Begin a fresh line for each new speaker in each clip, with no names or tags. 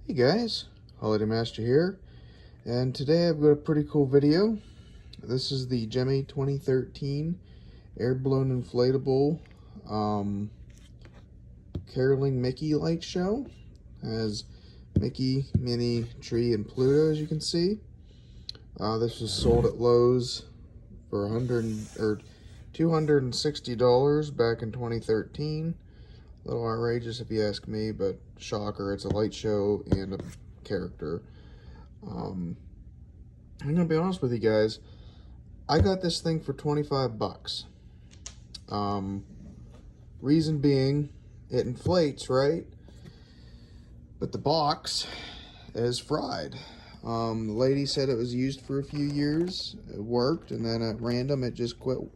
Hey guys, Holiday Master here, and today I've got a pretty cool video. This is the Gemmy 2013 air-blown inflatable caroling Mickey light show. It has Mickey, Minnie, Tree, and Pluto, as you can see. This was sold at Lowe's for $260 back in 2013. A little outrageous if you ask me, but shocker, it's a light show and a character. I'm gonna be honest with you guys, I got this thing for 25 bucks. Reason being, it inflates, right? But the box is fried. The lady said it was used for a few years, it worked, and then at random it just quit.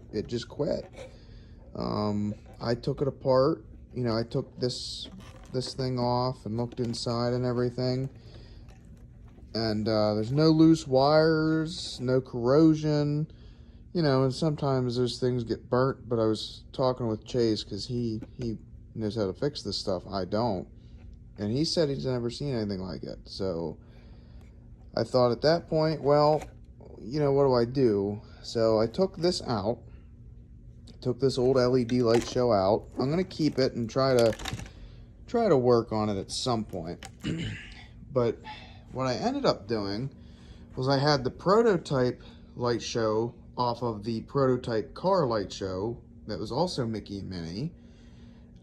I took it apart. You know, I took this thing off and looked inside and everything, and there's no loose wires, no corrosion, you know, and sometimes those things get burnt. But I was talking with Chase because he knows how to fix this stuff. I don't, and he said he's never seen anything like it. So I thought at that point, well, you know, what do I do? So I took this out. Took this old LED light show out. I'm gonna keep it and try to work on it at some point. But what I ended up doing was I had the prototype light show off of the prototype car light show that was also Mickey and Minnie.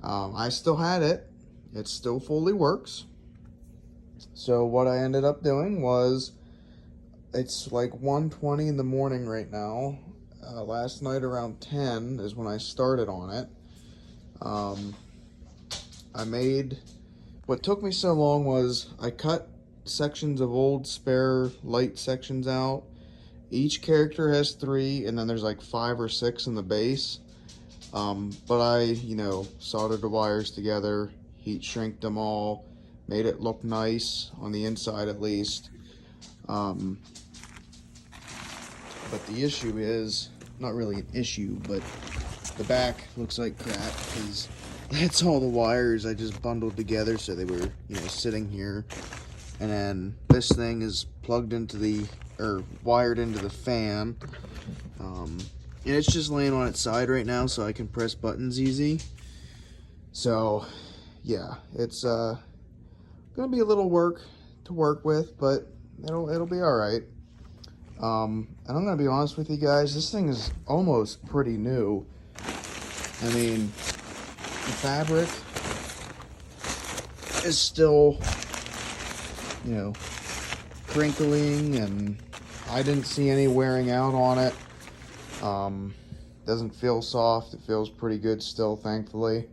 I still had it. It still fully works. So what I ended up doing was, it's like 1:20 in the morning right now. Last night around 10 is when I started on it. I made, what took me so long was I cut sections of old spare light sections out. Each character has 3, and then there's like 5 or 6 in the base. But I, you know, soldered the wires together, heat shrinked them all, made it look nice on the inside at least. But the issue is, not really an issue, but the back looks like crap because that's all the wires I just bundled together, so they were, you know, sitting here. And then this thing is plugged into or wired into the fan. And it's just laying on its side right now, so I can press buttons easy. So yeah, it's gonna be a little work to work with, but it'll be all right. And I'm gonna be honest with you guys, this thing is almost pretty new. I mean, the fabric is still, you know, crinkling, and I didn't see any wearing out on it. Doesn't feel soft. It feels pretty good still, thankfully.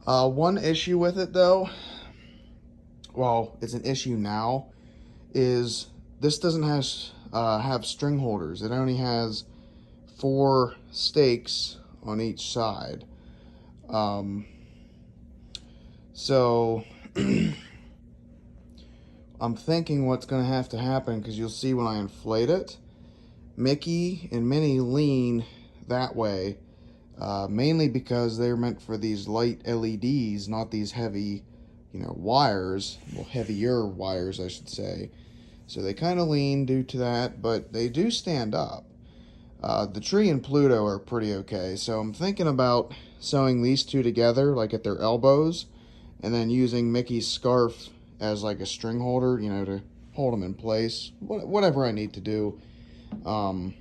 One issue with it though, well, it's an issue now, is this doesn't have string holders. It only has 4 stakes on each side. So I'm thinking what's going to have to happen, because you'll see when I inflate it, Mickey and Minnie lean that way, mainly because they're meant for these light LEDs, not these heavy, you know, wires. Well, heavier wires, I should say. So they kind of lean due to that, but they do stand up. The Tree and Pluto are pretty okay, so I'm thinking about sewing these two together, like at their elbows, and then using Mickey's scarf as like a string holder, you know, to hold them in place. Whatever I need to do. Won't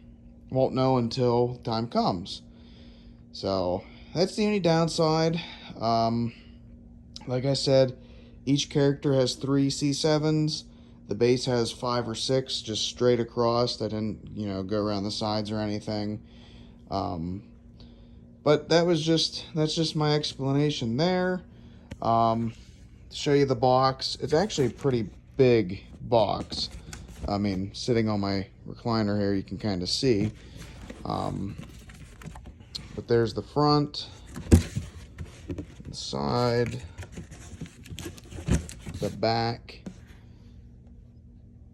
know until time comes. So that's the only downside. Like I said, each character has 3 C7s. The base has 5 or 6 just straight across. I didn't, you know, go around the sides or anything. But that's just my explanation there. To show you the box, it's actually a pretty big box. I mean, sitting on my recliner here, you can kind of see. But there's the front, the side, the back.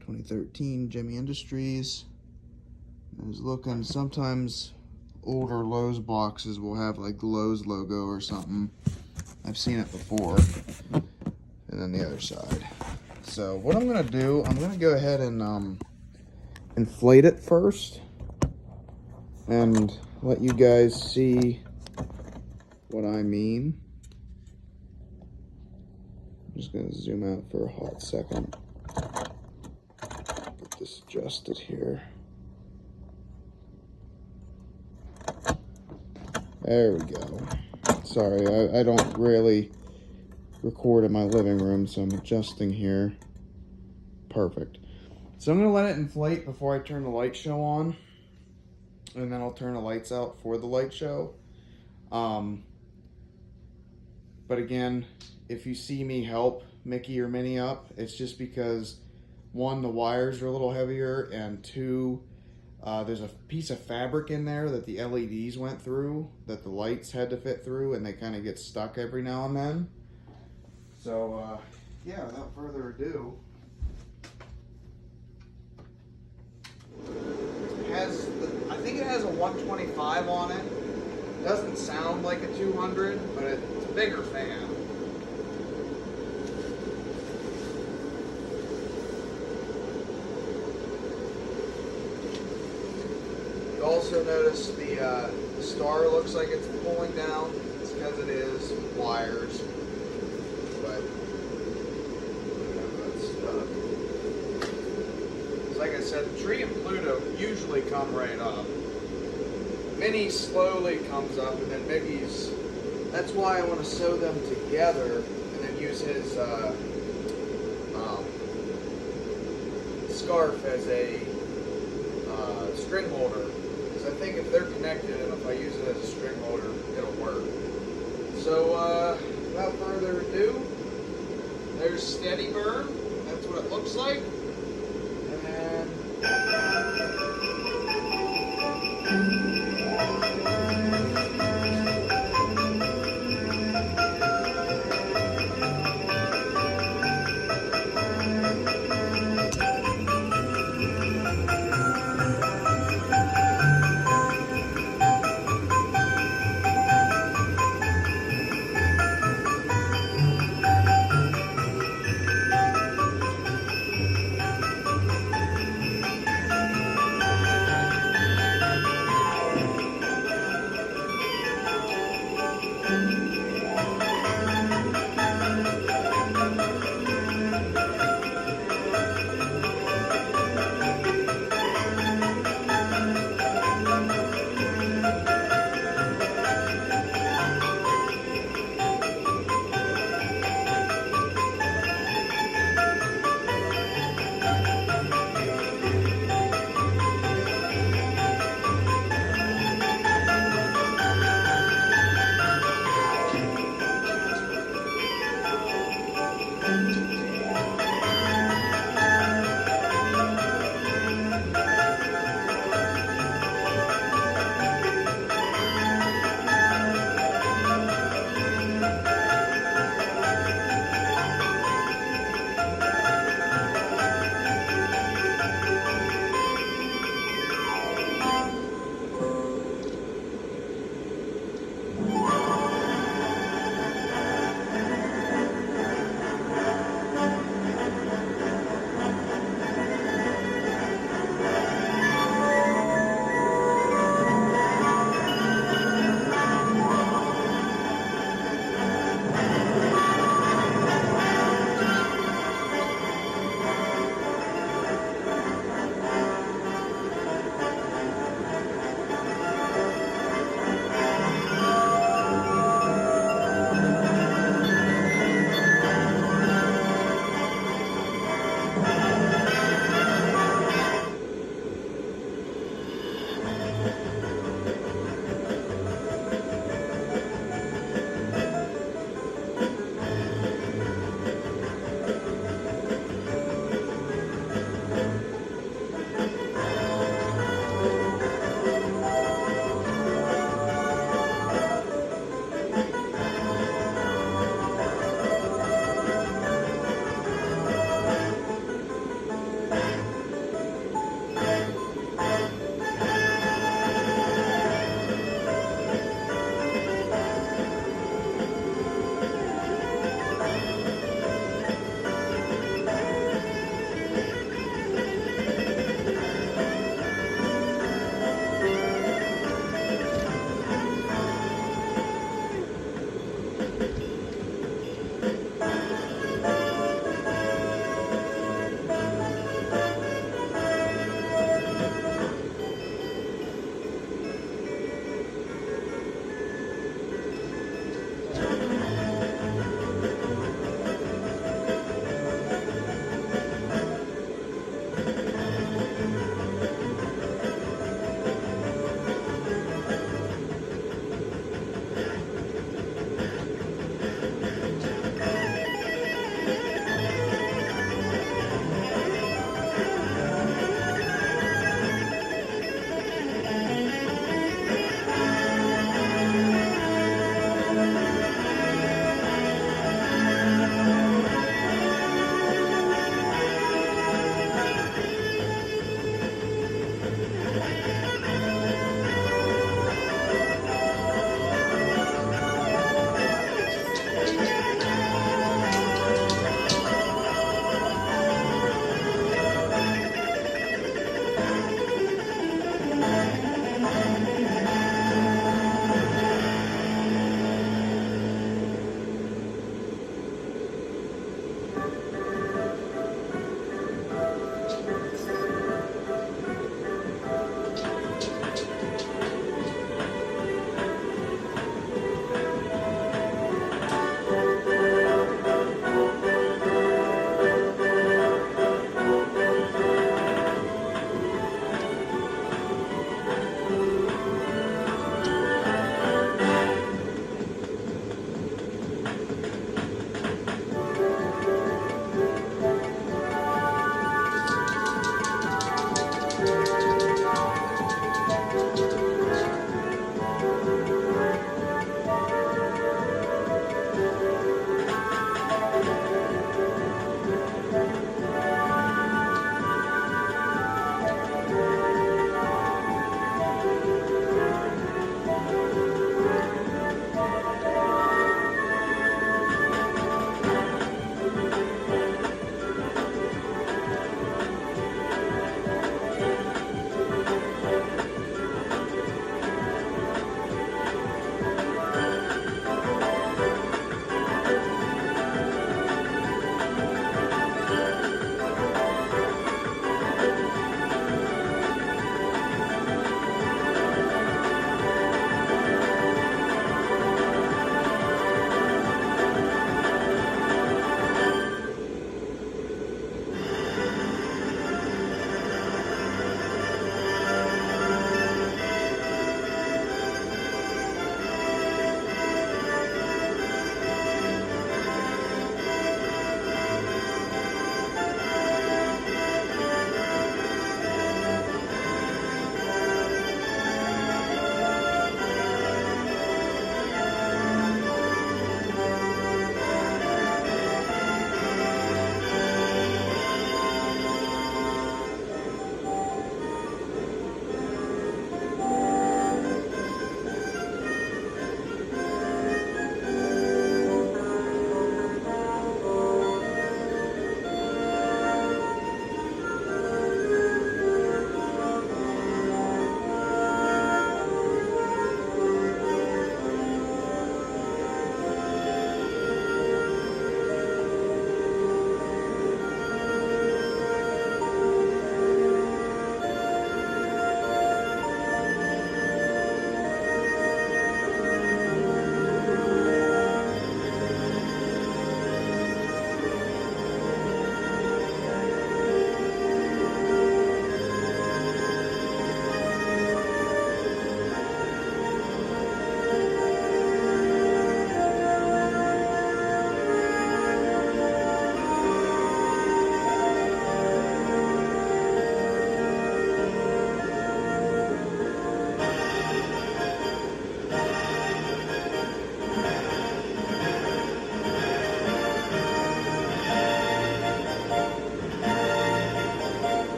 2013 Gemmy Industries. I was looking, sometimes older Lowe's boxes will have like the Lowe's logo or something. I've seen it before. And then the other side. So what I'm gonna do, I'm gonna go ahead and inflate it first and let you guys see what I mean. I'm just gonna zoom out for a hot second. Get this adjusted here. There we go. Sorry, I don't really record in my living room, so I'm adjusting here. Perfect. So I'm gonna let it inflate before I turn the light show on, and then I'll turn the lights out for the light show. But again, if you see me help Mickey or Minnie up, it's just because, one, the wires are a little heavier, and two, there's a piece of fabric in there that the LEDs went through that the lights had to fit through, and they kind of get stuck every now and then. So, yeah, without further ado, I think it has a 125 on it. Doesn't sound like a 200, but it's a bigger fan. You also notice the star looks like it's pulling down. It's because it is wires. But that's like I said, the tree and Pluto usually come right up. Minnie slowly comes up, and then Mickey's. That's why I want to sew them together, and then use his scarf as a string holder. Because I think if they're connected, and if I use it as a string holder, it'll work. So without further ado, there's Steady Burn. That's what it looks like. And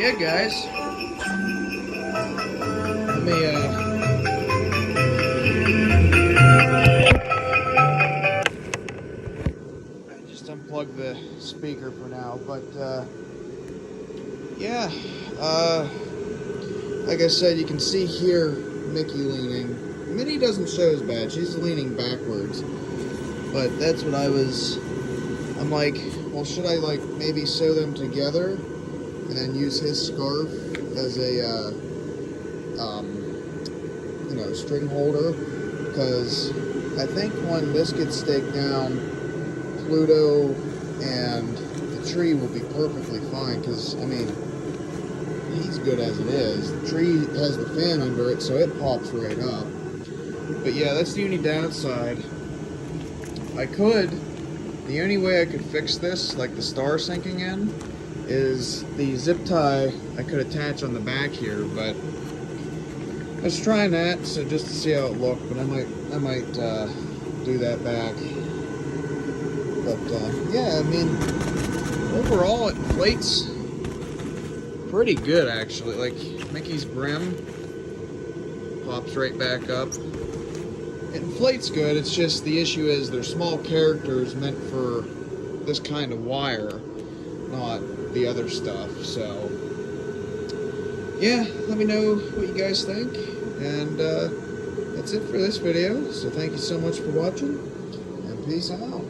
yeah, guys. Let me, I just unplug the speaker for now, but, yeah, like I said, you can see here Mickey leaning. Minnie doesn't show as bad. She's leaning backwards. But that's what I'm like, well, should I, like, maybe sew them together and then use his scarf as a, you know, string holder? Because I think when this gets staked down, Pluto and the tree will be perfectly fine. Because, I mean, he's good as it is. The tree has the fan under it, so it pops right up. But yeah, that's the only downside. The only way I could fix this, like the star sinking in, is the zip tie I could attach on the back here, but I was trying that, so just to see how it looked, but I might do that back. But yeah, I mean, overall it inflates pretty good actually. Like Mickey's brim pops right back up. It inflates good, it's just the issue is they're small characters meant for this kind of wire, not the other stuff. So yeah, let me know what you guys think, and that's it for this video. So thank you so much for watching, and peace out.